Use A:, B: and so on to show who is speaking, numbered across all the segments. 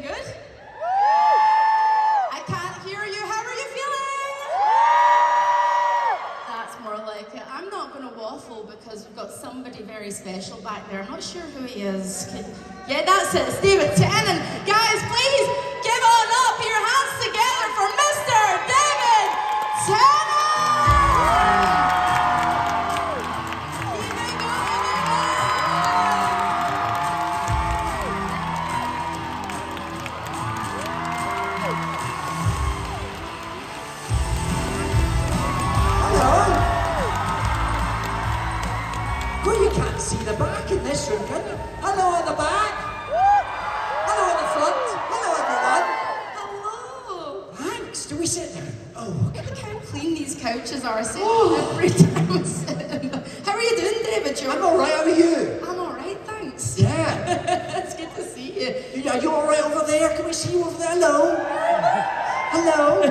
A: good? I can't hear you. How are you feeling? That's more like it. I'm not going to waffle because we've got somebody very special back there. I'm not sure who he is. Yeah, that's it. It's David Tennant. Guys, please give on up your hands together for Mr. David Tennant!
B: See the back in this room, can you? Hello at the back. Hello at the front. Hello, everyone.
A: Hello.
B: Thanks. Do we sit down? Oh, okay.
A: Look how clean these couches are. I say every time I sit in. How are you doing, David?
B: I'm all right. How are you?
A: I'm all right, thanks.
B: Yeah.
A: It's good to see you.
B: Are you all right over there? Can we see you over there? Hello. Hello.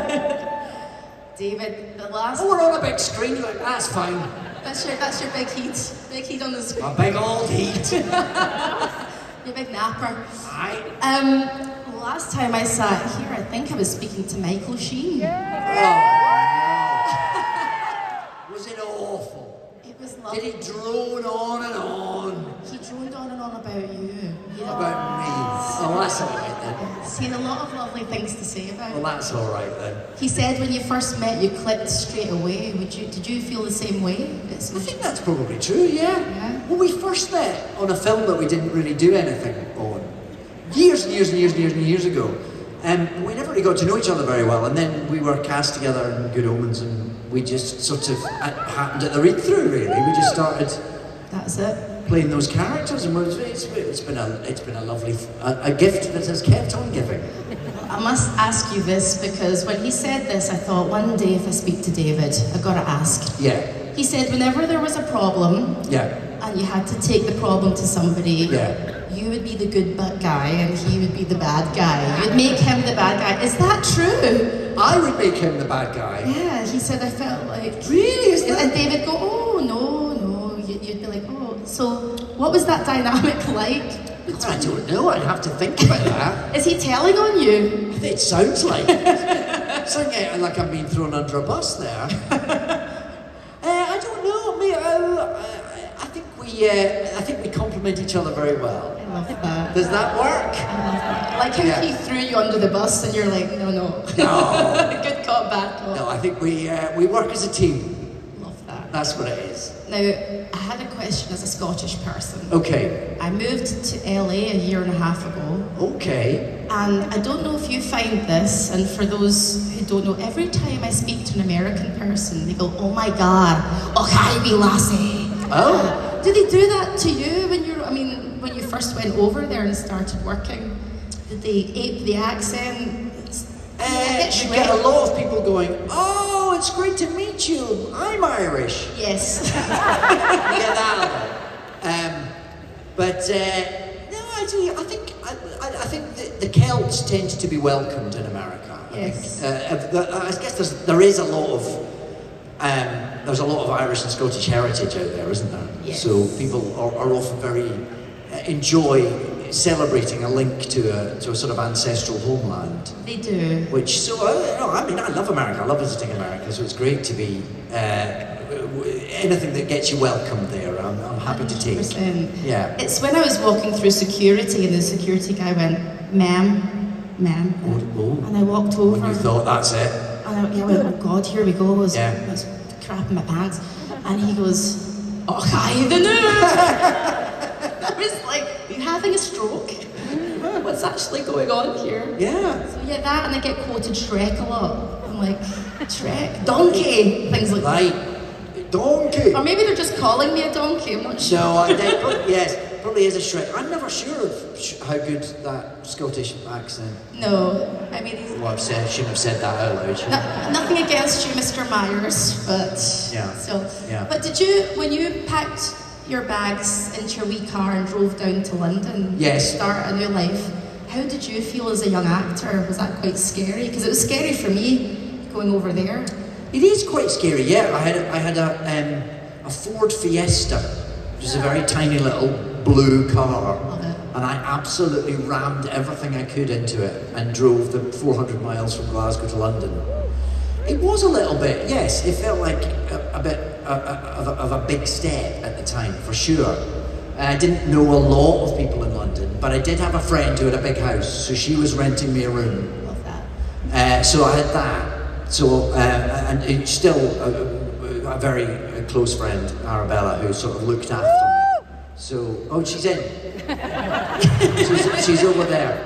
A: David, the last...
B: Oh, we're on a big screen. That's fine.
A: That's your big heat. Big heat on the screen.
B: A big old heat.
A: Your big napper.
B: Aye.
A: Last time I sat here, I think I was speaking to Michael Sheen.
B: Oh, no. Was it awful?
A: It was lovely.
B: Did he drone on and on?
A: He droned on and on about you.
B: About me? Oh, that's all right then.
A: He had a lot of lovely things to say about
B: Well,
A: you.
B: that's all right then.
A: He said when you first met, you clicked straight away. Did you feel the same way?
B: I think that's probably true, yeah. Well, we first met on a film that we didn't really do anything on. Years ago. We never really got to know each other very well, and then we were cast together in Good Omens, and we just sort of happened at the read-through, really. We just started
A: That's it.
B: playing those characters, and it's been a lovely a gift that has kept on giving.
A: I must ask you this, because when he said this, I thought one day if I speak to David, I've got to ask.
B: Yeah.
A: He said whenever there was a problem,
B: Yeah.
A: and you had to take the problem to somebody,
B: Yeah.
A: you would be the good guy and he would be the bad guy. You'd make him the bad guy. Is that true?
B: I would make him the bad guy.
A: Yeah, he said I felt like...
B: Really? Is that...
A: And David go, oh, no. You'd be like, oh. So what was that dynamic like?
B: I don't know, I'd have to think about that.
A: Is he telling on you?
B: It sounds like it. Sounds like I'm being thrown under a bus there. I don't know. I think we complement each other very well.
A: I love that.
B: Does that work?
A: I love that. Like how he threw you under the bus and you're like, no.
B: No.
A: Good cop, bad cop.
B: No, I think we work as a team.
A: Love that.
B: That's what it is.
A: Now, I had a question as a Scottish person.
B: Okay.
A: I moved to LA a year and a half ago.
B: Okay.
A: And I don't know if you find this, and for those who don't know, every time I speak to an American person, they go, oh my God, oh hi be lassie.
B: Oh.
A: Do they do that to you when when you first went over there and started working? Did they ape the accent?
B: You get a lot of people going, oh, it's great to meet you. I'm Irish.
A: Yes.
B: You get that a lot. But no, I think the Celts tend to be welcomed in America.
A: Yes.
B: I guess there's a lot of Irish and Scottish heritage out there, isn't there?
A: Yes.
B: So people are often very enjoy celebrating a link to a sort of ancestral homeland.
A: They do.
B: Which, so, I love America. I love visiting America, so it's great to be, anything that gets you welcomed there, I'm happy to take.
A: 100%.
B: Yeah.
A: It's when I was walking through security and the security guy went, ma'am.
B: Oh.
A: And I walked over.
B: When you thought, that's it.
A: And I went, oh God, here we go. I was
B: Yeah.
A: crapping my pants. And he goes, oh, hi the news. I was like, are you having a stroke? What's actually going on here?
B: Yeah.
A: So yeah, that, and I get quoted Shrek a lot. I'm like, Shrek, donkey, things like that.
B: Right. Donkey.
A: Or maybe they're just calling me a donkey, I'm not sure.
B: No, yes, probably is a Shrek. I'm never sure of how good that Scottish accent.
A: No, I mean...
B: Well, I shouldn't have said that out loud.
A: Nothing against you, Mr. Myers, but...
B: Yeah.
A: So,
B: Yeah.
A: But did you, when you packed your bags into your wee car and drove down to London
B: Yes.
A: to start a new life, how did you feel as a young actor? Was that quite scary? Because it was scary for me, going over there.
B: It is quite scary, yeah. I had a Ford Fiesta, which is a very tiny little blue car.
A: Love it.
B: and I absolutely rammed everything I could into it and drove the 400 miles from Glasgow to London. It was a little bit, yes, it felt like a bit of a big step at the time, for sure. I didn't know a lot of people in London, but I did have a friend who had a big house, so she was renting me a room.
A: Love that.
B: So I had that. So, and it's still a very close friend, Arabella, who sort of looked after me. So, oh, she's in. she's over there.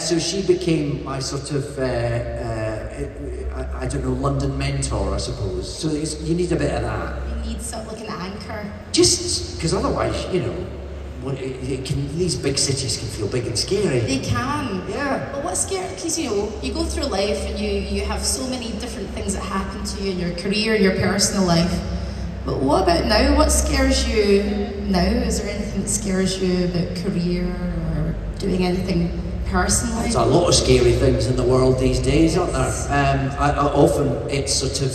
B: So she became my sort of, I don't know, London mentor, I suppose. So you need a bit of that.
A: You need sort of like an anchor.
B: Just because otherwise, you know, these big cities can feel big and scary.
A: They can.
B: Yeah.
A: But what's scary, because you know, you go through life and you have so many different things that happen to you in your career, your personal life. But what about now? What scares you now? Is there anything that scares you about career or doing anything personally?
B: There's a lot of scary things in the world these days, aren't there? I often it's sort of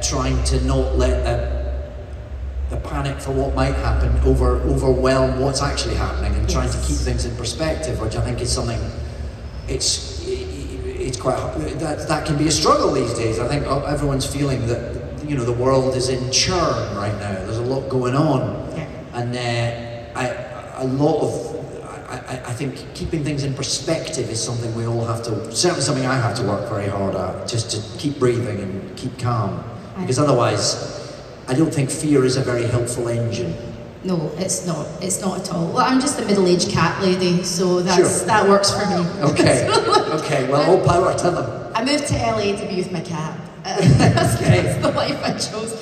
B: trying to not let the panic for what might happen overwhelm what's actually happening, and trying to keep things in perspective, which I think is something. It's quite that can be a struggle these days. I think everyone's feeling that, you know, the world is in churn right now. There's a lot going on, and I think keeping things in perspective is something we all have to. Certainly, something I have to work very hard at, just to keep breathing and keep calm, because otherwise, I don't think fear is a very helpful engine.
A: No, it's not. It's not at all. Well, I'm just a middle-aged cat lady, so that works for me.
B: Okay. Okay. Well, all power to them.
A: I moved to LA to be with my cat. That's the life I chose.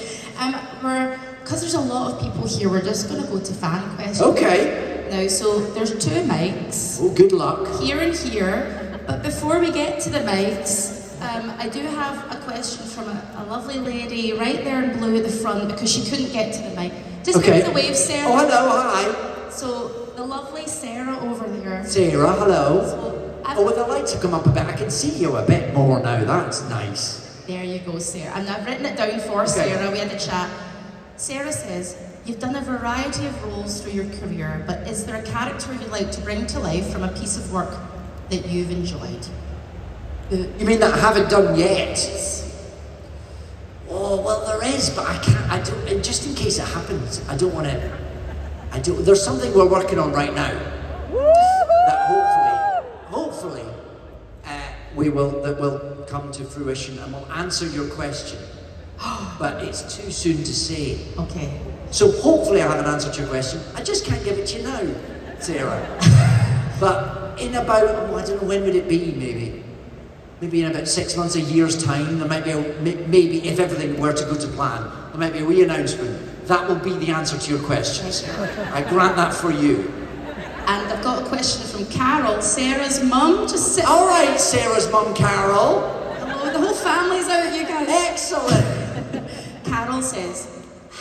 A: Because there's a lot of people here, we're just going to go to fan questions.
B: Okay.
A: Now, so there's 2 mics.
B: Oh, good luck.
A: Here and here. But before we get to the mics, I do have a question from a lovely lady right there in blue at the front, because she couldn't get to the mic. Just give us a wave, Sarah.
B: Oh, hello, hi.
A: So the lovely Sarah over there.
B: Sarah, hello.
A: So,
B: the lights have come up a bit. I can see you a bit more now. That's nice.
A: There you go, Sarah. And I've written it down for Sarah. We had a chat. Sarah says, you've done a variety of roles through your career, but is there a character you'd like to bring to life from a piece of work that you've enjoyed?
B: You mean that I haven't done yet? Oh, well, there is, but I don't, and just in case it happens, I don't want to, there's something we're working on right now that hopefully, that will come to fruition and will answer your question. But it's too soon to say.
A: Okay.
B: So hopefully I have an answer to your question. I just can't give it to you now, Sarah. But in about, I don't know, when would it be, maybe in about 6 months, a year's time, there might be, maybe if everything were to go to plan, there might be a wee announcement. That will be the answer to your question, Sarah. I grant that for you.
A: And I've got a question from Carol, Sarah's mum. Just sit.
B: All right, Sarah's mum, Carol.
A: Hello, the whole family's out, you guys.
B: Excellent.
A: Carol says,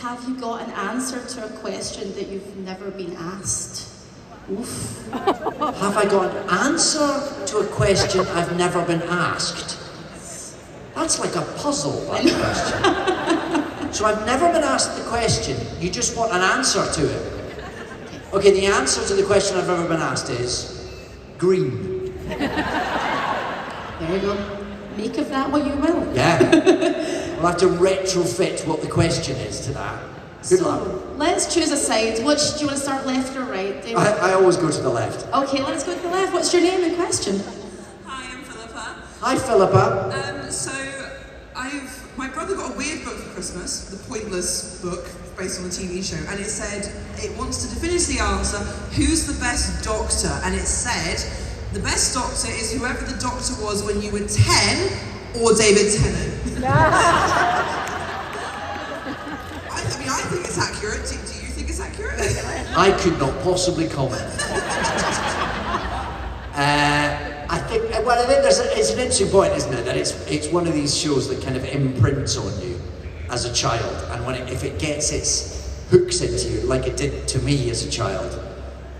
A: have you got an answer to a question that you've never been asked? Oof.
B: Have I got an answer to a question I've never been asked? That's like a puzzle, that question. So I've never been asked the question, you just want an answer to it. Okay, the answer to the question I've ever been asked is green.
A: There you go. Make of that what you will.
B: Yeah. We'll have to retrofit what the question is to that. Good luck.
A: Let's choose a side. Do you want to start left or right, David?
B: I always go to the left.
A: Okay, let's go to the left. What's your name and question?
C: Hi, I'm Philippa.
B: Hi, Philippa.
C: My brother got a weird book for Christmas, the Pointless book, based on a TV show, and it said, it wants to definitively answer, who's the best doctor? And it said, the best doctor is whoever the doctor was when you were 10, or David Tennant. I think it's accurate. Do you think it's accurate?
B: I could not possibly comment. I think it's an interesting point, isn't it? That it's one of these shows that kind of imprints on you as a child, and if it gets its hooks into you, like it did to me as a child,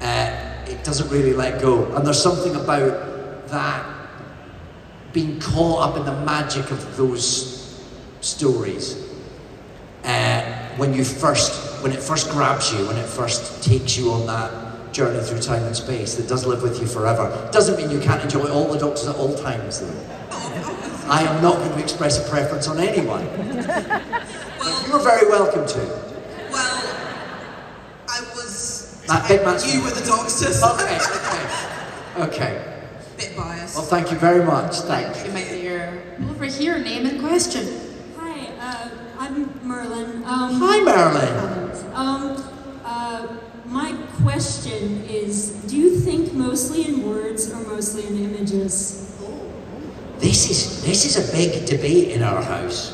B: it doesn't really let go. And there's something about that being caught up in the magic of those stories. When it first grabs you, when it first takes you on journey through time and space that does live with you forever. Doesn't mean you can't enjoy all the Doctors at all times, though. I am not going to express a preference on anyone.
C: Well,
B: You're very welcome to.
C: well, I was.
B: That big man's
C: You were the Doctor. So
B: Okay.
C: Bit biased.
B: Well, thank you very much. Thanks.
A: You might hear over here, name and question.
D: Hi, I'm Merlin.
B: Hi, Marilyn.
D: My question is, do you think mostly in words or mostly in images?
B: This is a big debate in our house.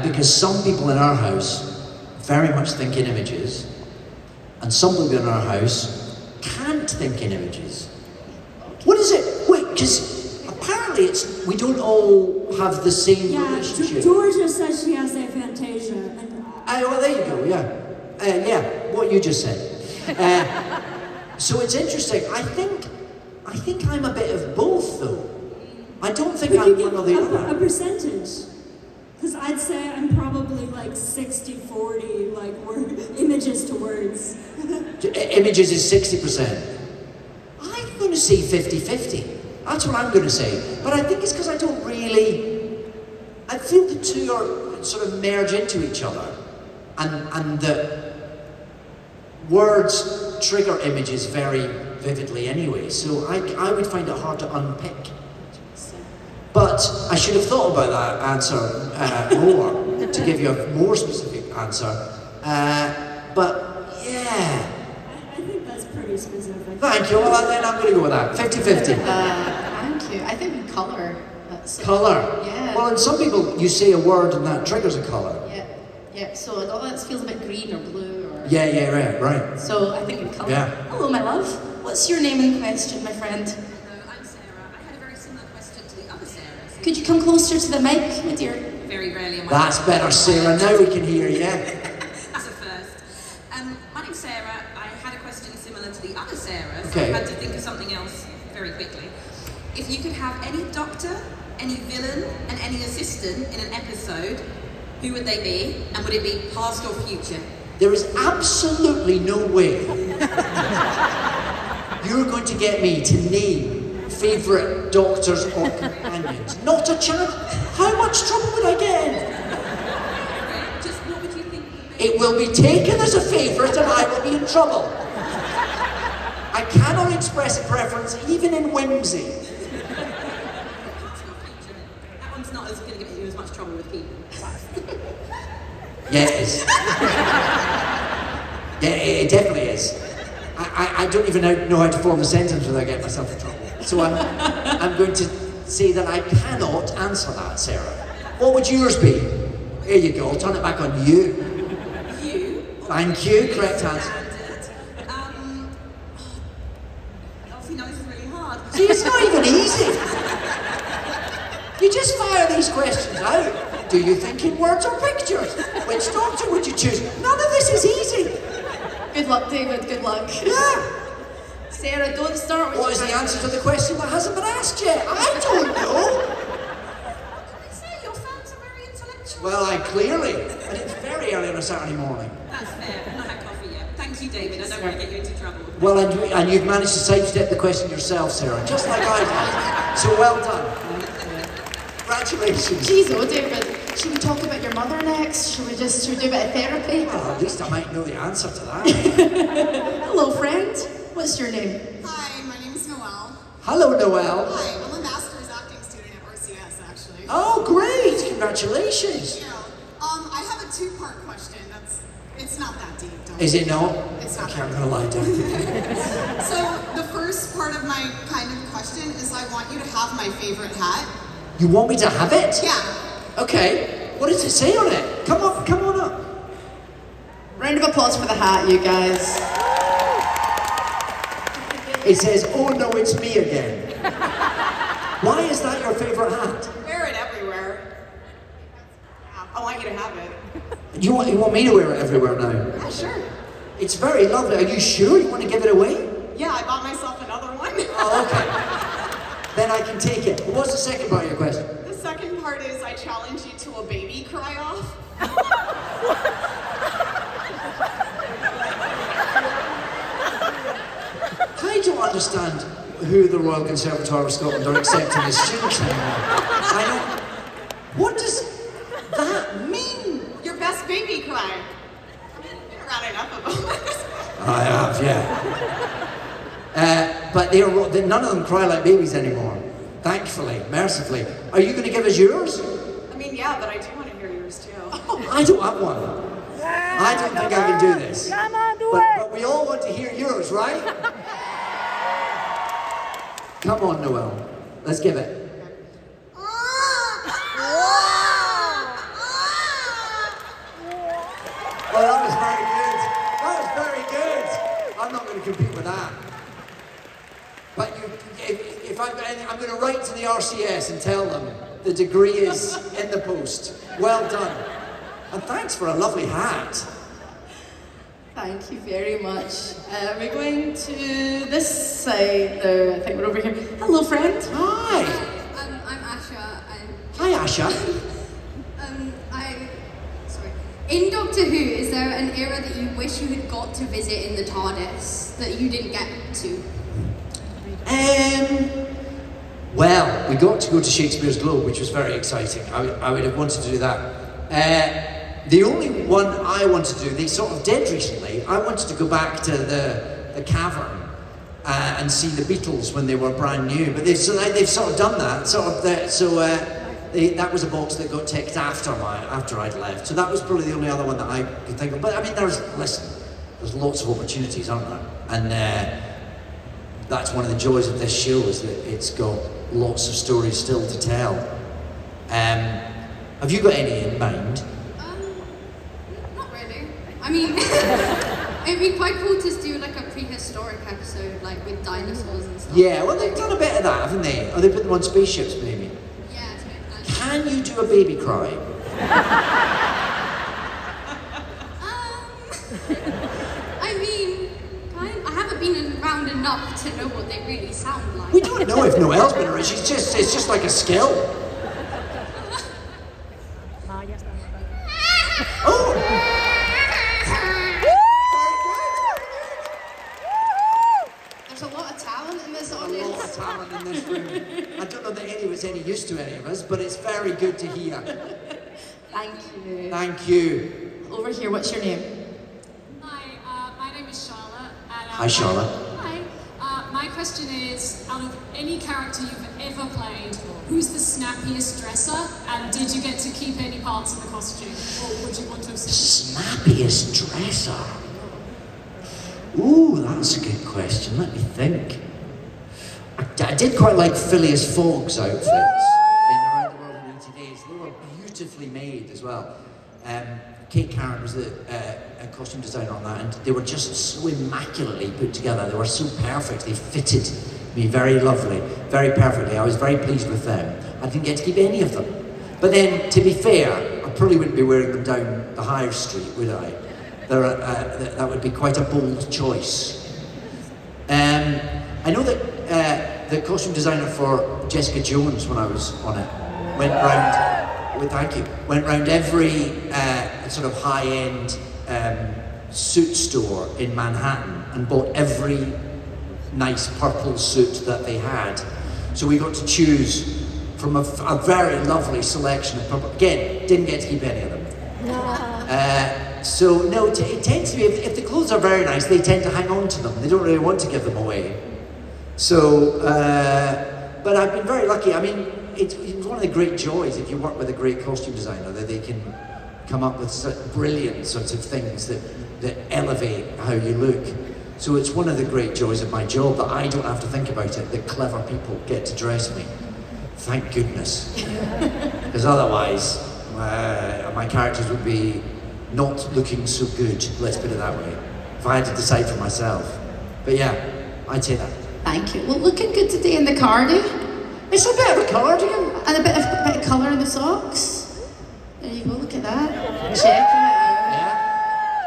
B: Because some people in our house very much think in images, and some people in our house can't think in images. What is it? Wait, because apparently we don't all have the same relationship.
D: Georgia says she has aphantasia. And
B: Well, there you go, yeah. Yeah, what you just said. So it's interesting. I think I'm a bit of both, though. I don't think
D: could
B: I'm
D: you
B: one or
D: give
B: the
D: a
B: other.
D: percentage? Because I'd say I'm probably like 60-40, like images to words.
B: Images is 60%. I'm going to say 50-50. That's what I'm going to say. But I think it's because I don't really... I feel the two are sort of merge into each other. And the words trigger images very vividly anyway. So I would find it hard to unpick. But I should have thought about that answer more to give you a more specific answer. But yeah.
D: I think that's pretty specific.
B: Thank you. Well, then I'm going to go with that. 50-50.
A: Thank you. I think in colour.
B: Colour.
A: Yeah.
B: Well, in some people, you say a word and that triggers a colour.
A: Yeah. Yeah. So like, oh, that feels a bit green or blue or.
B: Yeah, right.
A: So I think in colour.
B: Yeah.
A: Hello, my love. What's your name and question, my friend?
E: Hello, I'm Sarah. I had a very similar question to the other Sarahs.
A: Could you come closer to the mic, my dear?
E: Very rarely am I.
B: That's better, Sarah. Now we can hear you.
E: That's a first. My name's Sarah. I had a question similar to the other Sarahs.
B: Okay.
E: I had to think of something else very quickly. If you could have any doctor, any villain, and any assistant in an episode, who would they be? And would it be past or future?
B: There is absolutely no way you're going to get me to name favourite doctors or companions. Not a chance. How much trouble would I get in?
E: Just what would you think?
B: It will be taken as a favourite and I will be in trouble. I cannot express a preference even in whimsy.
E: Past or future? That one's not as going to get you as much trouble with people.
B: Yeah, it is. Yeah, it definitely is. I don't even know how to form a sentence without getting myself in trouble. So I'm going to say that I cannot answer that, Sarah. What would yours be? Here you go, I'll turn it back on you.
E: You?
B: Thank you, correct answer.
E: Standard. Elfie knows it's really hard.
B: See, it's not even easy. You just fire these questions out. Do you think in words or pictures? Which doctor would you choose? None of this is easy.
A: Good luck, David. Good luck.
B: Yeah.
A: Sarah, don't start with.
B: What is the answer to the question that hasn't been asked yet? I don't know.
E: I say your fans are very intellectual.
B: Well, clearly. And it's very early on a Saturday morning.
E: That's fair. I've not had coffee yet. Thank you, David. I don't want to get you into trouble.
B: Well, and you've managed to sidestep the question yourself, Sarah, just like I did. So well done. Congratulations.
A: Jeez, oh, David. Should we talk about your mother next? Should we do a bit of therapy?
B: Well, at least I might know the answer to that.
A: Hello, friend. What's your name?
F: Hi, my name is Noelle.
B: Hello, Noelle.
F: Hi, I'm a master's acting student at RCS, actually.
B: Oh, great! Congratulations.
F: Thank you. I have a two-part question. It's not that deep.
B: Is it not?
F: It's not
B: Okay, I'm
F: that
B: gonna lie down.
F: deep. So the first part of my kind of question is I want you to have my favorite hat.
B: You want me to have it?
F: Yeah.
B: Okay. What does it say on it? Come on up.
A: Round of applause for the hat, you guys.
B: It says, "Oh no, it's me again." Why is that your favorite hat?
F: Wear it everywhere. I want you to have it.
B: You want me to wear it everywhere now?
F: Yeah, sure.
B: It's very lovely. Are you sure you want to give it away?
F: Yeah, I bought myself another one.
B: Oh, okay. Then I can take it. What's the second part of your question?
F: The second part is I challenge you to a baby cry-off.
B: understand who the Royal Conservatoire of Scotland are accepting as students anymore. I don't. What does that mean?
F: Your best baby cry. Been around enough of them.
B: I have, yeah. But none of them cry like babies anymore. Thankfully, mercifully. Are you going to give us yours?
F: I mean, yeah, but I do want to hear yours too.
B: I don't have one. I don't think I can do this.
G: Come on, do
B: But we all want to hear yours, right? Come on, Noel. Let's give it. Well, that was very good. That was very good. I'm not going to compete with that. But if I'm going to write to the RCS and tell them the degree is in the post. Well done. And thanks for a lovely hat.
A: Thank you very much. We're going to this side there. I think we're over here. Hello, friend.
B: Hi.
H: I'm Asha.
B: Hi, Asha.
H: Sorry. In Doctor Who, is there an era that you wish you had got to visit in the TARDIS that you didn't get to?
B: Well, we got to go to Shakespeare's Globe, which was very exciting. I would have wanted to do that. The only one I wanted to do, they sort of did recently, I wanted to go back to the cavern and see the Beatles when they were brand new. But they've sort of done that. That was a box that got ticked after I'd left. So that was probably the only other one that I could think of. But I mean, there's lots of opportunities, aren't there? And that's one of the joys of this show, is that it's got lots of stories still to tell. Have you got any in mind?
H: Not really. I mean, it'd be quite cool to do like a prehistoric episode, like with dinosaurs and stuff.
B: Yeah, well, they've done a bit of that, haven't they? Or they put them on spaceships, maybe.
H: Yeah, it's a bit nice.
B: Can you do a baby cry?
H: I mean, I haven't been around enough to know what they really sound like.
B: We don't know if Noelle's been around. It's just like a skill. Oh!
A: There's a lot of talent in this
B: A
A: audience.
B: lot of talent in this room. I don't know that any of it's any use to any of us, but it's very good to hear.
A: Thank you.
B: Thank you.
A: Over here, what's your name?
I: Hi, my name is Charlotte. And,
B: Hi, Charlotte.
I: Hi. My question is, out of any character you've ever played, who's the snappiest dresser? And did you get to keep any parts of the costume? Or would you want to have seen?
B: Snappiest dresser. Ooh, that's a good question. Let me think. I did quite like Phileas Fogg's outfits in Around the World in 80 Days. They were beautifully made as well. Kate Carrot was a costume designer on that, and they were just so immaculately put together. They were so perfect. They fitted me very lovely, very perfectly. I was very pleased with them. I didn't get to keep any of them. But then, to be fair, I probably wouldn't be wearing them down the high street, would I? That would be quite a bold choice. I know that the costume designer for Jessica Jones, when I was on it, went round every sort of high-end suit store in Manhattan and bought every nice purple suit that they had. So we got to choose from a very lovely selection of purple. Again, didn't get to keep any of them. So no, it tends to be, if the clothes are very nice, they tend to hang on to them. They don't really want to give them away. So, but I've been very lucky. I mean, it's one of the great joys if you work with a great costume designer, that they can come up with such brilliant sorts of things that elevate how you look. So it's one of the great joys of my job that I don't have to think about it, that clever people get to dress me. Thank goodness. Because otherwise, my characters would be not looking so good, let's put it that way, if I had to decide for myself. But yeah, I'd say that.
A: Thank you. Well, looking good today in the cardi.
B: It's a bit of a cardigan.
A: And a bit of colour in the socks. There you go, look at that. Checking it out.
B: Yeah.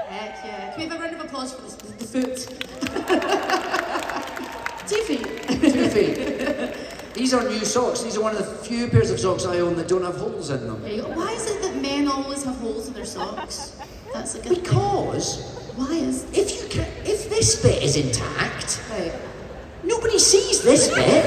A: Heck yeah. Can we have a round of applause for the foot? 2 feet.
B: 2 feet. These are new socks. These are one of the few pairs of socks I own that don't have holes in them.
A: There you go. Why is it that men always have holes in their socks? That's a good
B: Because
A: thing. Why is
B: if this bit is intact,
A: right?
B: no nobody sees this bit.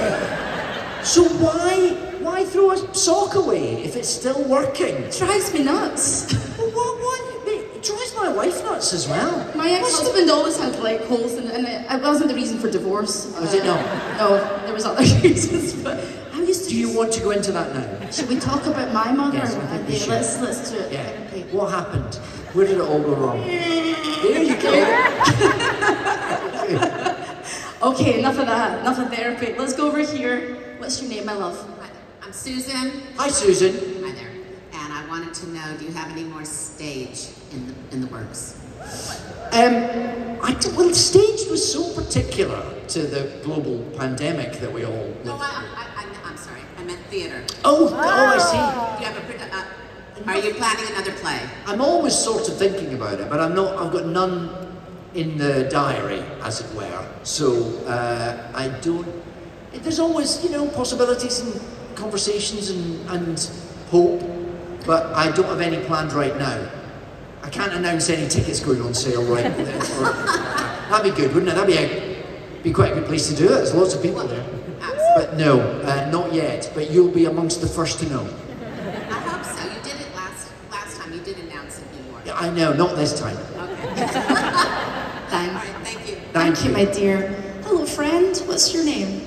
B: So why throw a sock away if it's still working?
A: It drives me nuts.
B: Well, what? It drives my wife nuts as well.
A: My ex-husband always had like holes in it, and it wasn't the reason for divorce.
B: Was it not?
A: No, there was other reasons, but I used to.
B: Do you want to go into that now?
A: Should we talk about my mother?
B: Yes, I think we should.
A: Let's do it.
B: Yeah.
A: Okay.
B: What happened? Where did it all go wrong? There you go.
A: Okay, enough of that. Enough of therapy. Let's go over here. What's your name, my love?
G: Hi there. I'm Susan.
B: Hi, Susan.
G: Hi there. And I wanted to know, do you have any more stage in the works?
B: Well, stage was so particular to the global pandemic that we all lived
G: No,
B: through.
G: I'm sorry. I meant theater.
B: Oh, I see.
G: Do you have are you planning another play?
B: I'm always sort of thinking about it, but I'm not. I've got none in the diary, as it were. So I don't. There's always, possibilities and conversations and hope, but I don't have any planned right now. I can't announce any tickets going on sale right now. That'd be good, wouldn't it? That'd be quite a good place to do it. There's lots of people there.
G: Absolutely.
B: But no, not yet. But you'll be amongst the first to know.
G: I hope so. You did it last time. You did announce it in New York.
B: Yeah, I know, not this time.
G: Okay.
A: Thank,
G: All right. Thank you.
A: thank you, my dear. Hello, friend. What's your name?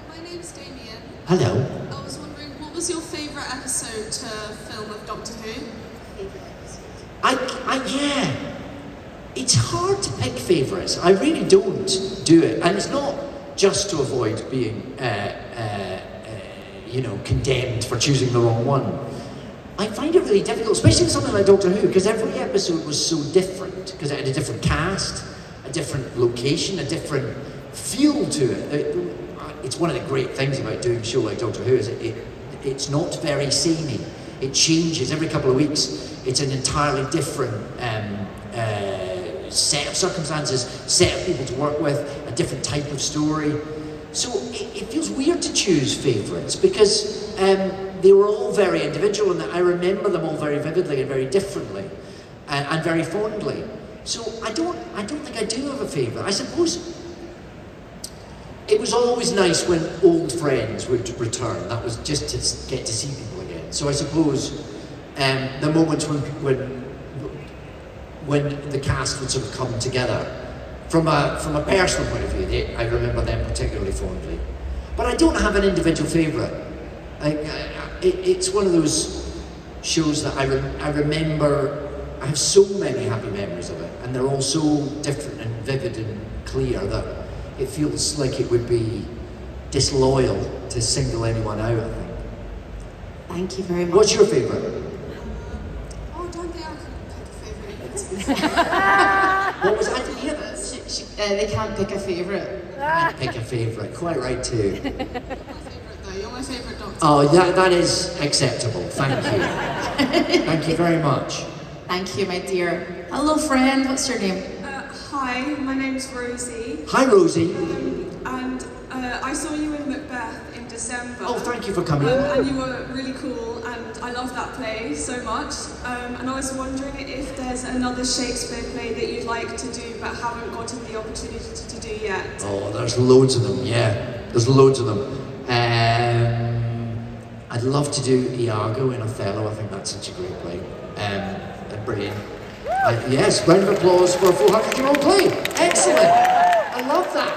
J: My name's Damien.
B: Hello.
J: I was wondering, what was your favourite episode to film of Doctor Who?
B: Yeah. It's hard to pick favourites. I really don't do it, and it's not just to avoid being, condemned for choosing the wrong one. I find it really difficult, especially with something like Doctor Who, because every episode was so different, because it had a different cast, a different location, a different feel to it. It's one of the great things about doing a show like Doctor Who is it's not very samey. It changes every couple of weeks. It's an entirely different set of circumstances, set of people to work with, a different type of story. So it feels weird to choose favourites because they were all very individual, and I remember them all very vividly and very differently, and very fondly. So I don't think I do have a favourite. I suppose it was always nice when old friends would return. That was just to get to see people again. So I suppose the moments when the cast would sort of come together, from a personal point of view, I remember them particularly fondly. But I don't have an individual favourite. It's one of those shows that I remember. I have so many happy memories of it, and they're all so different and vivid and clear that it feels like it would be disloyal to single anyone out, I think.
A: Thank you very much.
B: What's your favourite?
J: Oh, don't think I can pick a favourite.
B: What was I didn't hear that?
A: They can't pick a favourite.
B: Can't pick a favourite. Quite right too.
J: You're my favourite though. You're my favourite Doctor.
B: Oh, that is acceptable. Thank you. Thank you very much.
A: Thank you, my dear. Hello, friend. What's your name?
J: Hi, my name's Rosie.
B: Hi, Rosie.
J: And I saw you in Macbeth in December.
B: Oh, thank you for coming.
J: And you were really cool, and I love that play so much. And I was wondering if there's another Shakespeare play that you'd like to do but haven't gotten the opportunity to do yet.
B: Oh, there's loads of them. Yeah, there's loads of them. I'd love to do Iago in Othello. I think that's such a great play. Brilliant. Yes, round of applause for a 400-year-old play. Excellent. I love that.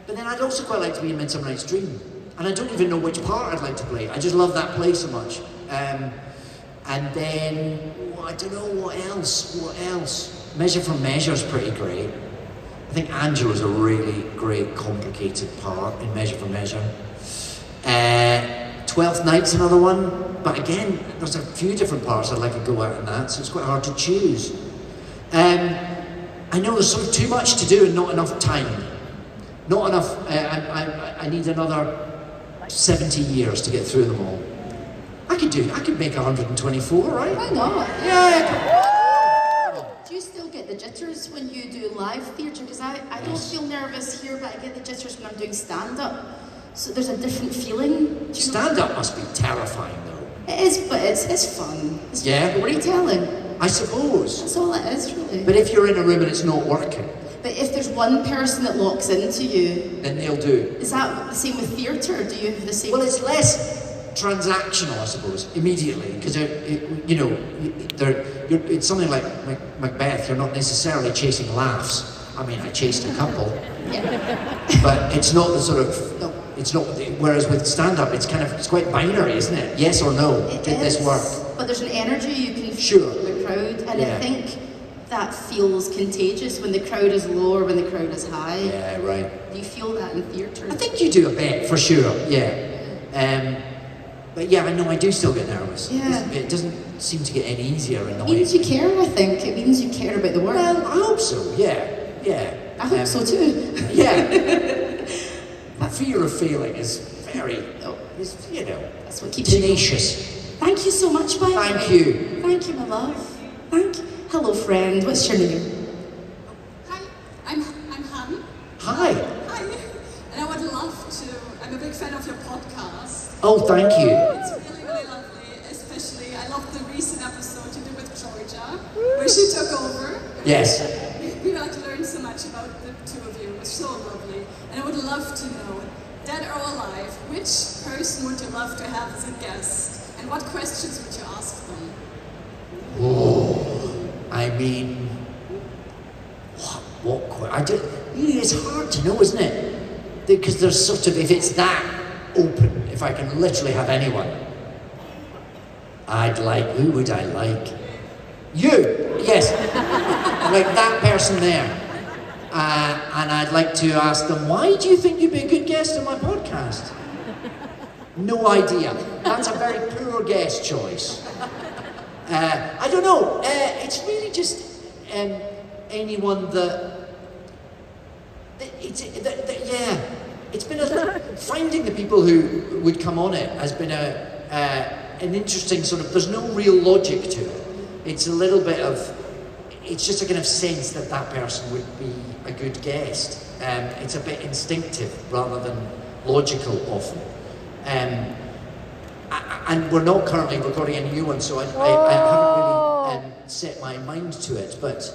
B: But then I'd also quite like to be in Midsummer Night's Dream. And I don't even know which part I'd like to play. I just love that play so much. And then, I don't know, what else? Measure for Measure's pretty great. I think Angela's a really great, complicated part in Measure for Measure. 12th Night's another one. But again, there's a few different parts I'd like to go at in that, so it's quite hard to choose. I know there's sort of too much to do and not enough time. Not enough, I need another 70 years to get through them all. I could make 124, right?
A: Why not?
B: Yeah.
A: Do you still get the jitters when you do live theatre? Because I don't feel nervous here, but I get the jitters when I'm doing stand-up. So there's a different feeling.
B: Stand-up must be terrifying, though.
A: It is, but it's fun. It's
B: Yeah.
A: storytelling.
B: I suppose.
A: That's all it is, really.
B: But if you're in a room and it's not working,
A: But if there's one person that locks into you,
B: then they'll do.
A: is that the same with theatre? Do you have the same?
B: Well, it's less transactional, I suppose, immediately, because you know, it's something like Macbeth. You're not necessarily chasing laughs. I mean, I chased a couple, but it's not the sort of. It's not. Whereas with stand-up, it's quite binary, isn't it? Yes or no. Did this work?
A: But there's an energy you can feel in the crowd, and I think that feels contagious when the crowd is low or when the crowd is high.
B: Yeah, right.
A: Do you feel that in theatre?
B: I think you do a bit, for sure, yeah. But yeah, I know I do still get nervous.
A: Yeah.
B: It doesn't seem to get any easier in the
A: It
B: way.
A: means you care, I think. It means you care about the work.
B: Well, I hope so, yeah.
A: I hope so too.
B: Yeah. That fear of failing is very,
A: that's what keeps
B: tenacious.
A: Thank you so much, by the way.
B: Thank you.
A: Thank you, my love. Thank you. Hello, friend. What's your name?
K: Hi, I'm Han.
B: Hi.
K: Hi. And I would love to, I'm a big fan of your podcast.
B: Oh, thank you.
K: It's really, really lovely. Especially, I love the recent episode you did with Georgia, where she took over.
B: Yes.
K: We learned so much about the two of you. It was so lovely. And I would love to know, dead or alive, which person would you love to have as a guest? And what questions would you ask them?
B: Oh, I mean, it's hard to know, isn't it? Because there's sort of, if it's that open, if I can literally have anyone, who would I like? You, yes. Like that person there. And I'd like to ask them, why do you think you'd be a good guest on my podcast? No idea. That's a very poor guest choice. I don't know. It's really just anyone it's been finding the people who would come on it has been an interesting sort of. There's no real logic to it. It's a little bit of. It's just a kind of sense that that person would be a good guest. It's a bit instinctive rather than logical often. And we're not currently recording any new one, so I haven't really set my mind to it. But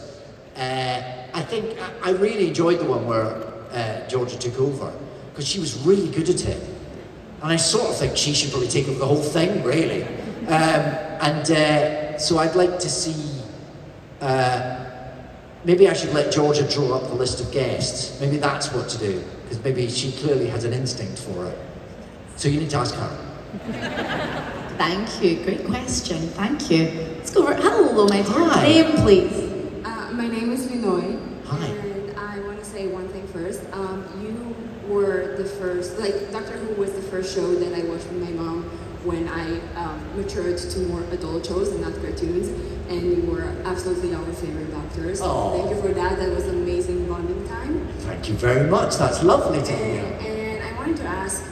B: I think I really enjoyed the one where Georgia took over, because she was really good at it. And I sort of think she should probably take over the whole thing, really. So I'd like to see, maybe I should let Georgia draw up the list of guests. Maybe that's what to do, because maybe she clearly has an instinct for it. So you need to ask her.
A: Thank you. Great question. Thank you. Let's go over. Hello, my dear.
B: Hi.
A: Name, please.
L: My name is Linoy.
B: Hi.
L: And I want to say one thing first. You were the first, Doctor Who was the first show that I watched with my mom when I matured to more adult shows and not cartoons. And you were absolutely our favorite doctors.
B: Oh.
L: Thank you for that. That was an amazing bonding time.
B: Thank you very much. That's lovely to hear.
L: And I wanted to ask,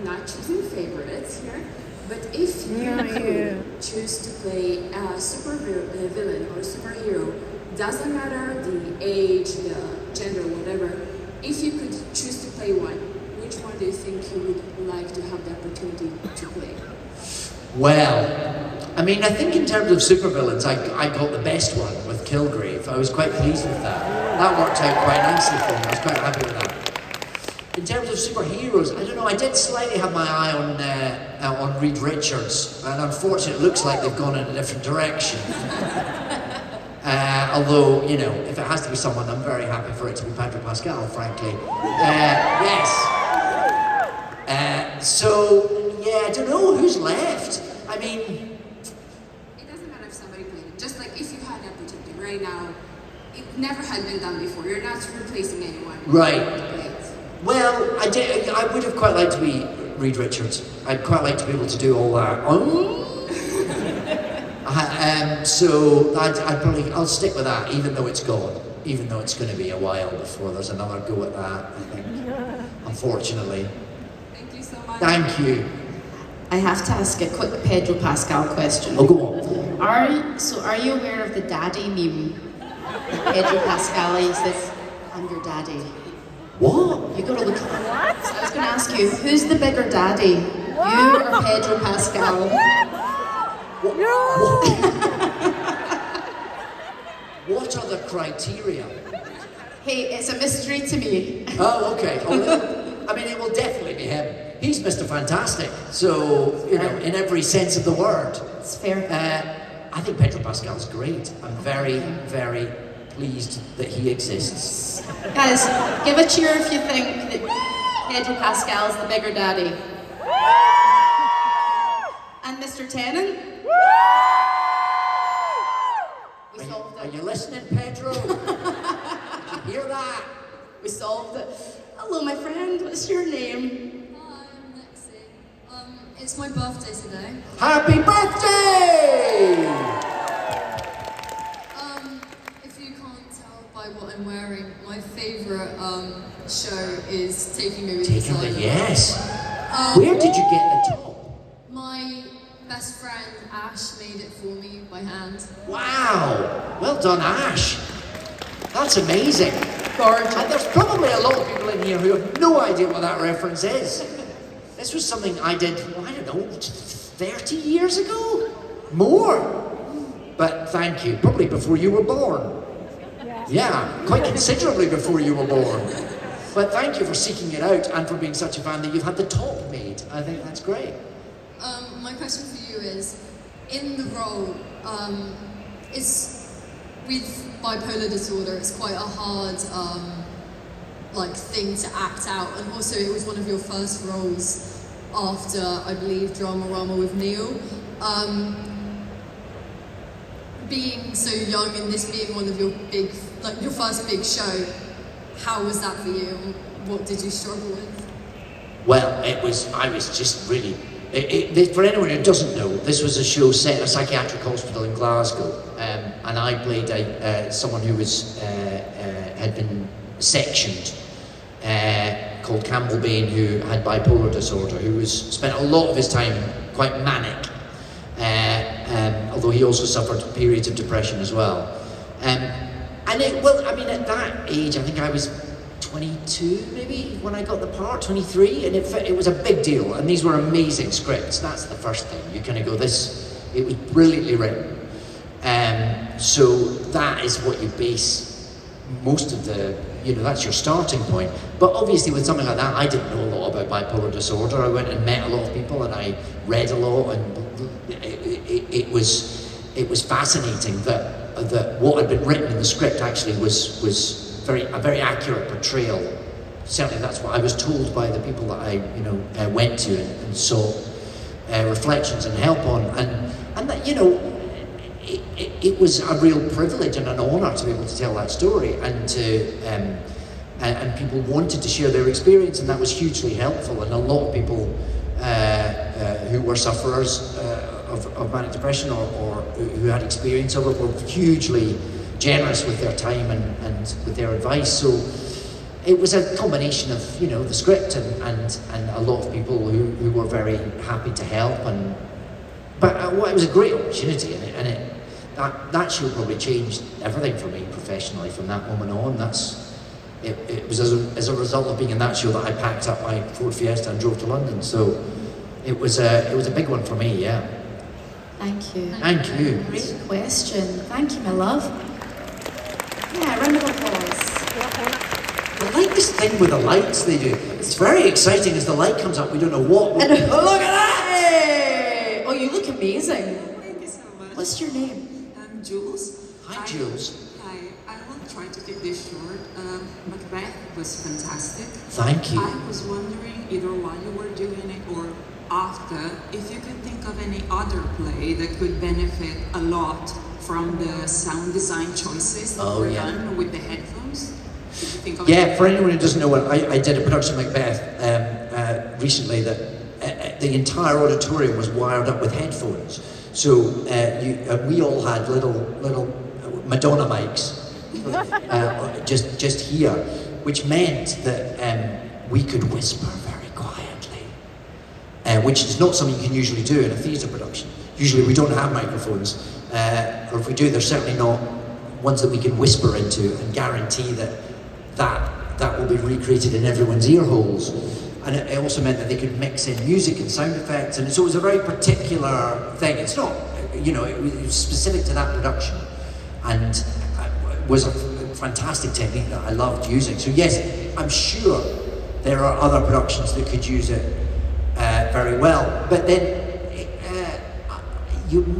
L: not choosing favorites here, but if you could choose to play a super villain or superhero, doesn't matter the age, the gender, whatever, if you could choose to play one, which one do you think you would like to have the opportunity to play?
B: Well, I mean, I think in terms of supervillains, I got the best one with Kilgrave. I was quite pleased with that. That worked out quite nicely for me. I was quite happy with that. In terms of superheroes, I don't know, I did slightly have my eye on Reed Richards, and unfortunately it looks like they've gone in a different direction. Although, if it has to be someone, I'm very happy for it to be Pedro Pascal, frankly. Yes. I don't know who's left. I mean...
L: It doesn't matter if somebody played it. Just like if you had the opportunity right now, it never had been done before. You're not replacing anyone.
B: Right. Well, I would have quite liked to be Reed Richards. I'd quite like to be able to do all that. I'll stick with that, even though it's gone. Even though it's going to be a while before there's another go at that, I think. Unfortunately.
L: Thank you so much.
B: Thank you.
A: I have to ask a quick Pedro Pascal question.
B: Oh, go on.
A: Are you aware of the daddy meme? Pedro Pascal, he says, "I'm your daddy."
B: What?
A: You gotta look at that. So I was gonna ask you, who's the bigger daddy? You or Pedro Pascal?
B: What are the criteria?
A: Hey, it's a mystery to me.
B: Oh, okay. Oh, I mean, it will definitely be him. He's Mr. Fantastic, so, you know, in every sense of the word.
A: It's fair.
B: I think Pedro Pascal's great. I'm very, very pleased that he exists.
A: Guys, give a cheer if you think that Pedro Pascal's the bigger daddy. And Mr. Tennant? We solved
B: Are
A: it.
B: you listening, Pedro? Did you hear that?
A: We solved it. Hello, my friend. What's your name?
H: Hi, I'm Lexi. It's my birthday today.
B: Happy birthday!
H: If you can't tell by what I'm wearing, my favourite show is Taking Me With You.
B: Taking the yes. Where did you get the top?
H: My best friend Ash made it for me by hand.
B: Wow! Well done, Ash. That's amazing.
A: Gorgeous.
B: And there's probably a lot of people in here who have no idea what that reference is. This was something I did, I don't know, 30 years ago? More. But thank you. Probably before you were born. Yeah, quite considerably before you were born. But thank you for seeking it out and for being such a fan that you've had the top made. I think that's great.
H: My question for you is, in the role, it's with bipolar disorder, it's quite a hard thing to act out, and also it was one of your first roles after, I believe, Dramarama with Neil. Being so young and this being one of your big, your first big show, how was that for you? What did you struggle with?
B: Well, I was just really, for anyone who doesn't know, this was a show set in a psychiatric hospital in Glasgow, and I played someone who was, had been sectioned, called Campbell Bain, who had bipolar disorder, who spent a lot of his time quite manic, although he also suffered periods of depression as well. At that age, I think I was 22 maybe when I got the part, 23, and it was a big deal, and these were amazing scripts. That's the first thing. You kind of go, it was brilliantly written. So that is what you base most of that's your starting point. But obviously with something like that, I didn't know a lot about bipolar disorder. I went and met a lot of people and I read a lot, and it was fascinating that what had been written in the script actually was a very accurate portrayal. Certainly that's what I was told by the people that I went to and sought reflections and help on, and that it was a real privilege and an honour to be able to tell that story, and people wanted to share their experience, and that was hugely helpful. And a lot of people who were sufferers of manic depression or who had experience of it were hugely generous with their time and with their advice. So it was a combination of the script and a lot of people who were very happy to help, but it was a great opportunity, and that show probably changed everything for me professionally from that moment on. It was as a result of being in that show that I packed up my Ford Fiesta and drove to London. So it was a big one for me. Yeah.
A: Thank you.
B: Thank you.
A: Great question. Thank you, my love. Yeah, round of applause.
B: I like this thing with the lights they do. It's very exciting as the light comes up. We don't know what. Oh, look at that!
A: Hey! Oh, you look amazing.
C: Thank you so much.
A: What's your name?
C: I'm Jules.
B: Hi, Jules.
C: Hi, I will try to keep this short. Macbeth was fantastic.
B: Thank you.
C: I was wondering, either while you were doing it or after, if you could think of any other play that could benefit a lot from the sound design choices that were done with the headphones. Could you think of
B: For anyone who doesn't know, I did a production of Macbeth recently that the entire auditorium was wired up with headphones. So we all had little Madonna mics just here, which meant that we could whisper very quietly, which is not something you can usually do in a theatre production. Usually we don't have microphones, or if we do, they're certainly not ones that we can whisper into and guarantee that will be recreated in everyone's ear holes. And it also meant that they could mix in music and sound effects, and so it was a very particular thing. It's not, it was specific to that production, and was fantastic technique that I loved using. So yes, I'm sure there are other productions that could use it very well. But then,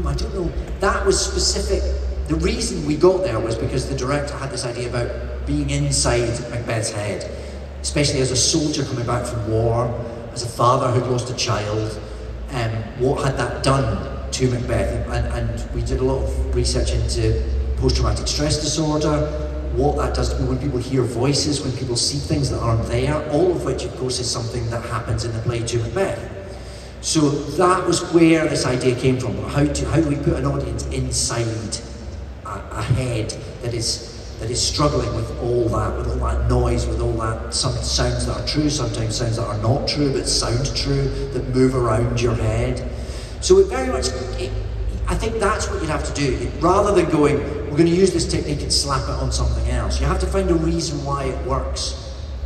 B: I don't know, that was specific. The reason we got there was because the director had this idea about being inside Macbeth's head, especially as a soldier coming back from war, as a father who'd lost a child, what had that done to Macbeth? And we did a lot of research into post-traumatic stress disorder, what that does when people hear voices, when people see things that aren't there, all of which, of course, is something that happens in the play to Macbeth. So that was where this idea came from. How do we put an audience inside a head that is struggling with all that noise, with all that, some sounds that are true, sometimes sounds that are not true, but sound true, that move around your head. So it very much, I think that's what you'd have to do. Rather than going, we're going to use this technique and slap it on something else, you have to find a reason why it works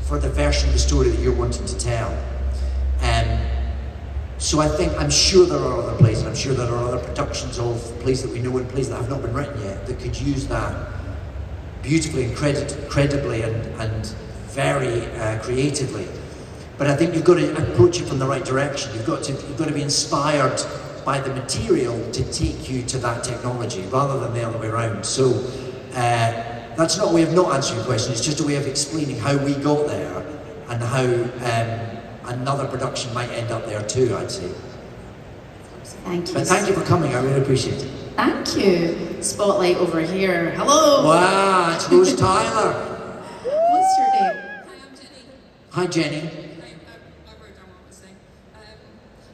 B: for the version of the story that you're wanting to tell. So I'm sure there are other plays, and I'm sure there are other productions of plays that we know and plays that have not been written yet that could use that beautifully and credibly and very creatively. But I think you've got to approach it from the right direction. You've got to be inspired by the material to take you to that technology rather than the other way around. So that's not a way of not answering your question, it's just a way of explaining how we got there and how another production might end up there too, I'd say.
A: Thank you.
B: But thank you for coming, I really appreciate it.
A: Thank you. Spotlight over here. Hello.
B: Wow, it's Rose Tyler.
A: What's your name?
B: Hi, Jenny.
I: I wrote down what I was saying.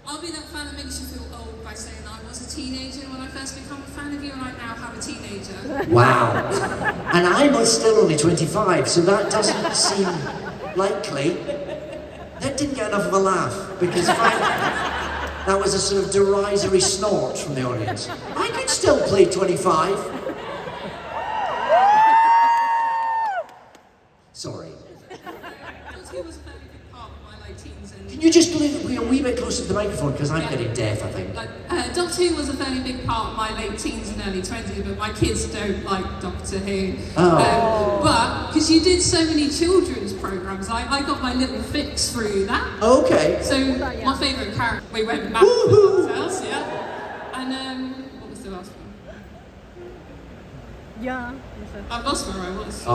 I: I'll be that fan that makes you feel old by saying I was a teenager when I first became a fan of you, and I now have a teenager.
B: Wow. And I'm still only 25, so that doesn't seem likely. That didn't get enough of a laugh, because that was a sort of derisory snort from the audience. I could still play 25. Sorry. Can you just be a wee bit closer to the microphone, because I'm getting deaf, I think.
I: Doctor Who was a fairly big part of my late teens and early 20s, but my kids don't like Doctor Who.
B: Oh.
I: But, because you did so many children's programmes, I got my little fix through that.
B: Okay.
I: So, my favourite character, we went back to the Doctor's house, yeah. And, what was the last one?
M: Yeah.
I: I've lost where I was.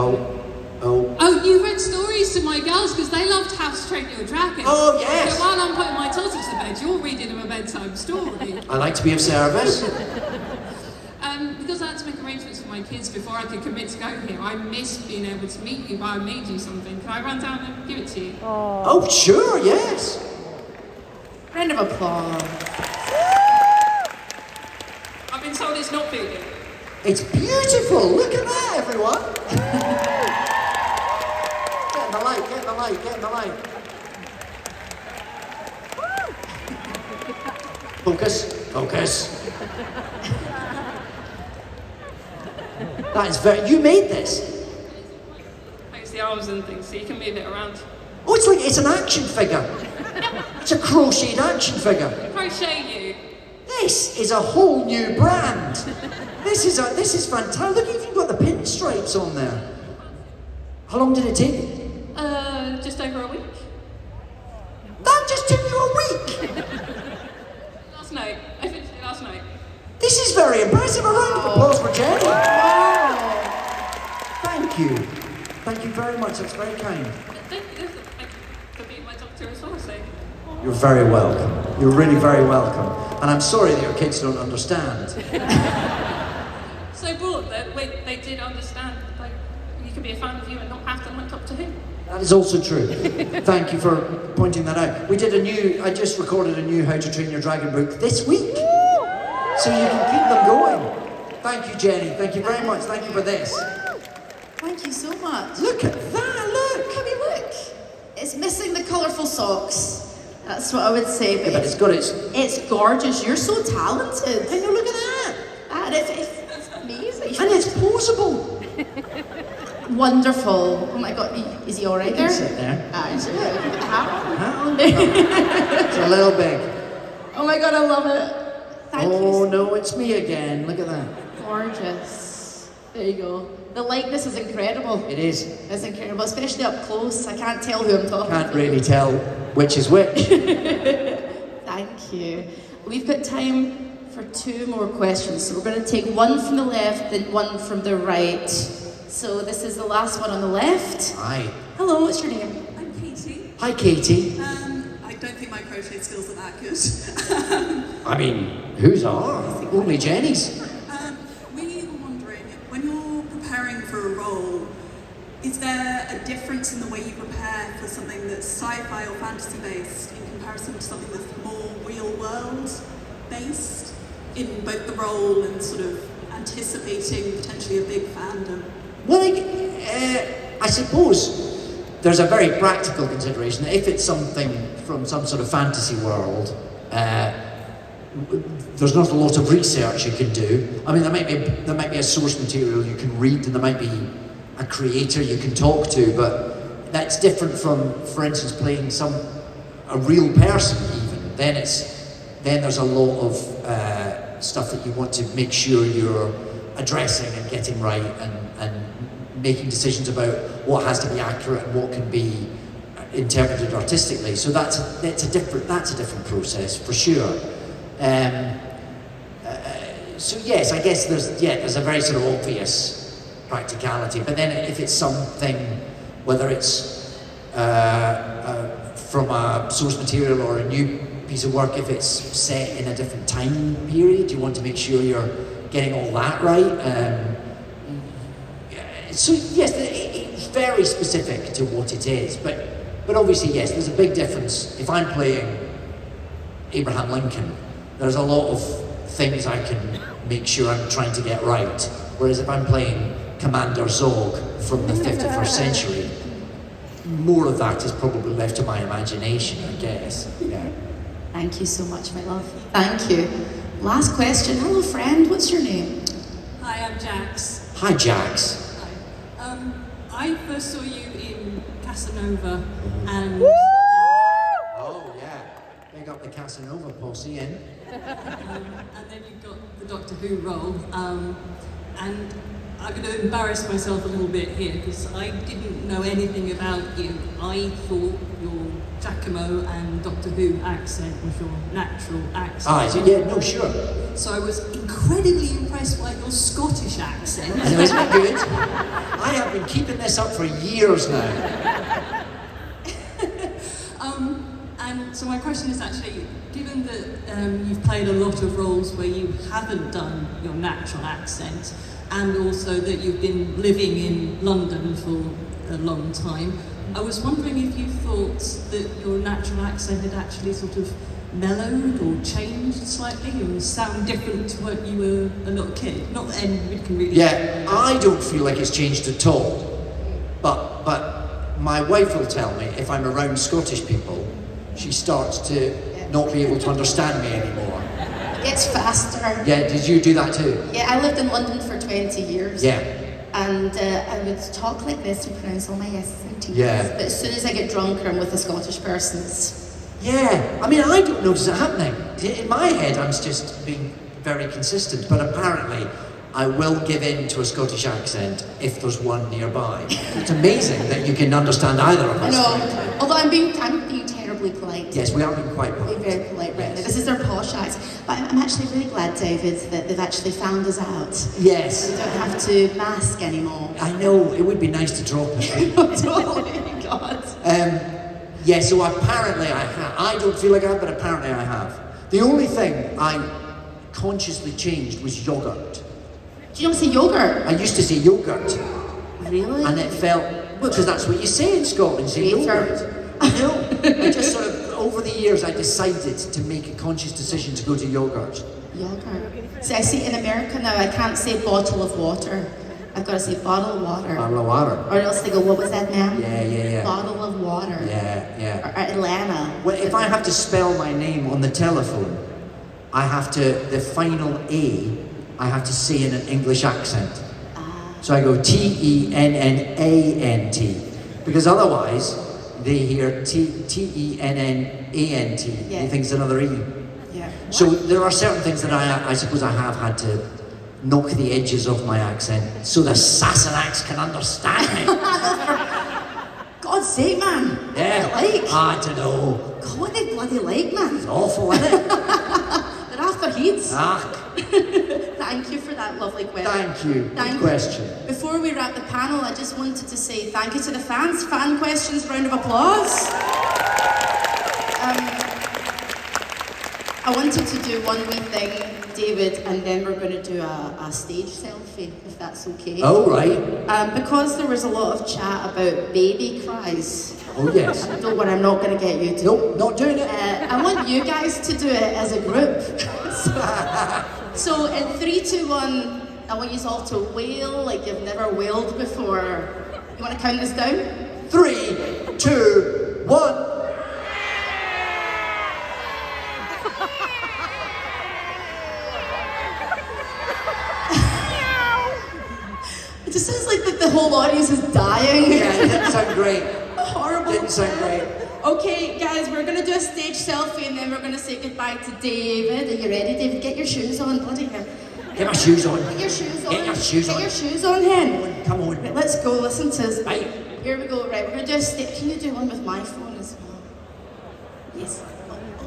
B: Oh,
I: you read stories to my girls because they loved How to Train Your Dragon.
B: Oh, yes.
I: So while I'm putting my toddlers to bed, you're reading them a bedtime story.
B: I like to be of service.
I: Because I had to make arrangements for my kids before I could commit to go here, I missed being able to meet you, but I made you something. Can I run down and give it to you?
B: Oh, sure, yes.
A: Round of applause.
I: I've been told it's not vegan.
B: It's beautiful. Look at that, everyone. Get in the light. Focus. That is you made this.
I: It's the arms and things, so you can move it around.
B: Oh, it's an action figure. It's a crocheted action figure.
I: Crochet you.
B: This is a whole new brand. This is fantastic. Look, you've even got the pinstripes on there. How long did it take?
I: Just over a week.
B: That just took you a week?
I: Last night. I finished it last night.
B: This is very impressive. A round of applause for Jenny. Wow. Thank you. Thank you very much. That's very kind.
I: Thank you for being my doctor as well, so.
B: You're very welcome. You're really very welcome. And I'm sorry that your kids don't understand.
I: So broad that they did understand, like, you can be a fan of you and not have to like Doctor Who.
B: That is also true. Thank you for pointing that out. I just recorded a new How to Train Your Dragon book this week. So you can keep them going. Thank you, Jenny. Thank you very much. Thank you for this.
A: Thank you so much.
B: Look at that, look.
A: I mean, look. It's missing the colourful socks. That's what I would say.
B: Yeah, but it's got its...
A: It's gorgeous. You're so talented.
B: I know, look at that.
A: And it's amazing.
B: And it's posable.
A: Wonderful. Oh my God, is he all right there?
B: Sit there.
A: It's
B: a little big.
A: Oh my God, I love it. Thank you.
B: Oh no, it's me again. Look at that.
A: Gorgeous. There you go. The likeness is incredible.
B: It is.
A: It's incredible, especially up close. I can't tell who I'm talking
B: Can't
A: to.
B: really tell which is which.
A: Thank you. We've got time for 2 more questions. So we're going to take one from the left and one from the right. So this is the last one on the left.
B: Hi.
A: Hello, what's your name?
M: I'm Katie.
B: Hi, Katie.
M: I don't think my crochet skills are that good.
B: I mean, whose are? Only Jenny's.
M: We were wondering, when you're preparing for a role, is there a difference in the way you prepare for something that's sci-fi or fantasy based in comparison to something that's more real world based in both the role and sort of anticipating potentially a big fandom?
B: Well, I suppose there's a very practical consideration. If it's something from some sort of fantasy world, there's not a lot of research you can do. I mean, there might be a source material you can read, and there might be a creator you can talk to, but that's different from, for instance, playing a real person even. Then there's a lot of stuff that you want to make sure you're addressing and getting right, and making decisions about what has to be accurate and what can be interpreted artistically. So that's a different process for sure. So yes, I guess there's a very sort of obvious practicality. But then if it's something, whether it's from a source material or a new piece of work, if it's set in a different time period, you want to make sure you're getting all that right. So yes, it's very specific to what it is, but obviously yes, there's a big difference. If I'm playing Abraham Lincoln, there's a lot of things I can make sure I'm trying to get right, whereas if I'm playing Commander Zog from the 51st century, more of that is probably left to my imagination, I guess. Yeah.
A: Thank you so much, my love. Thank you. Last question. Hello, friend. What's your name?
K: Hi, I'm Jax.
B: Hi, Jax.
K: I first saw you in Casanova, and
B: Oh yeah, big up the Casanova posse in.
K: and then you got the Doctor Who role, and I'm going to embarrass myself a little bit here because I didn't know anything about you. I thought your Giacomo and Doctor Who accent was your natural accent.
B: Yeah, no, sure.
K: So I was incredibly impressed by your Scottish accent.
B: I know, isn't it good? I have been keeping this up for years now.
K: And so my question is actually, given that you've played a lot of roles where you haven't done your natural accent, and also that you've been living in London for a long time, I was wondering if you thought that your natural accent had actually sort of mellowed or changed slightly, or sound different to what you were a little kid? Not that anybody can really...
B: Yeah, I don't feel like it's changed at all. But my wife will tell me if I'm around Scottish people, she starts to not be able to understand me anymore.
A: It's faster.
B: Yeah, did you do that too?
A: Yeah, I lived in London for 20 years.
B: Yeah.
A: And I would talk like this to pronounce all my S's and T's.
B: Yeah.
A: But as soon as I get drunk or I'm with a Scottish person,
B: Yeah, I mean, I don't notice it happening. In my head, I'm just being very consistent, but apparently I will give in to a Scottish accent if there's one nearby. It's amazing that you can understand either of
A: I
B: us.
A: know. Although I'm being terribly polite.
B: Yes, we are being quite polite.
A: Being very polite right now. This is their posh accent. But I'm actually really glad, David, that they've actually found us out.
B: Yes.
A: We don't have to mask anymore.
B: I know, it would be nice to drop it.
A: Totally, God.
B: Yeah, so apparently I have. I don't feel like I have, but apparently I have. The only thing I consciously changed was yogurt.
A: Do you not say yogurt?
B: I used to say yogurt.
A: Really?
B: And it felt, well, because that's what you say in Scotland, you say yogurt. I know. I just sort of, over the years, I decided to make a conscious decision to go to yogurt.
A: Yogurt. See, I see in America now, I can't say bottle of water. I've got to say bottle of water.
B: Bottle of water.
A: Or else they go, what was that, ma'am?
B: Yeah.
A: Bottle of water.
B: Yeah.
A: Or Atlanta.
B: Well, if I have to spell my name on the telephone, I have to, the final A, I have to say in an English accent. So I go Tennant, because otherwise they hear Tennant. They think it's another E.
A: Yeah.
B: So there are certain things that I suppose I have had to knock the edges off my accent so the Sassenachs can understand me.
A: God's sake, man.
B: Yeah.
A: What are they like?
B: I don't know.
A: God, what are they bloody like, man?
B: It's awful, isn't it?
A: They're after heats.
B: Ah.
A: Thank you for that lovely question.
B: Thank you.
A: Thank
B: Good question.
A: Before we wrap the panel, I just wanted to say thank you to the fans. Fan questions, round of applause. I wanted to do one wee thing, David, and then we're going to do a stage selfie, if that's okay.
B: Oh, right.
A: Because there was a lot of chat about baby cries.
B: Oh, yes.
A: Don't worry, I'm not going to get you to.
B: Nope, not doing it.
A: I want you guys to do it as a group. So in 3, 2, 1, I want you all to wail like you've never wailed before. You want to count this down?
B: 3, 2, 1.
A: It just sounds like the whole audience is dying.
B: Yeah, it didn't sound great.
A: Horrible.
B: Didn't sound great.
A: Okay, guys, we're going to do a stage selfie and then we're going to say goodbye to David. Are you ready, David? Get your shoes on, bloody hell.
B: Get my shoes on.
A: Get your shoes on.
B: Get your shoes on.
A: Get your shoes on, hen.
B: Come on.
A: Right, let's go, listen to us.
B: Right.
A: Here we go, right, we're going to do a stage. Can you do one with my phone as well? Yes.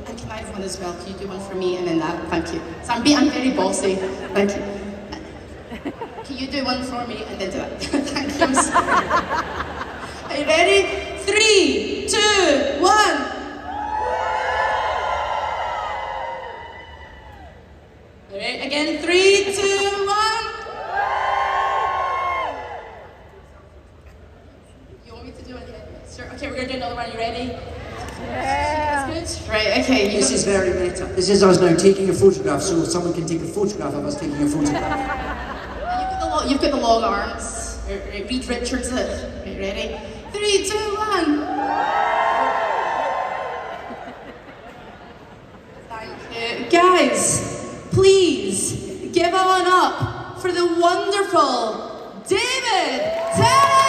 A: And can I have one as well? Can you do one for me and then that? Thank you. So I'm very bossy. Thank you. Can you do one for me and then do that? Thank you. I'm sorry. Are you ready? 3, 2, 1. All right, again. 3, 2, 1. You want me to do it again? Sure. Okay, we're gonna do another one. You ready? Yeah. That's good. Right. Okay.
B: This is very meta. This is us now taking a photograph, so someone can take a photograph of us taking a photograph.
A: You've got the long arms. Reed Richards it. Right, ready? 3, 2, 1. Thank you. Guys, please give on up for the wonderful David Tennant!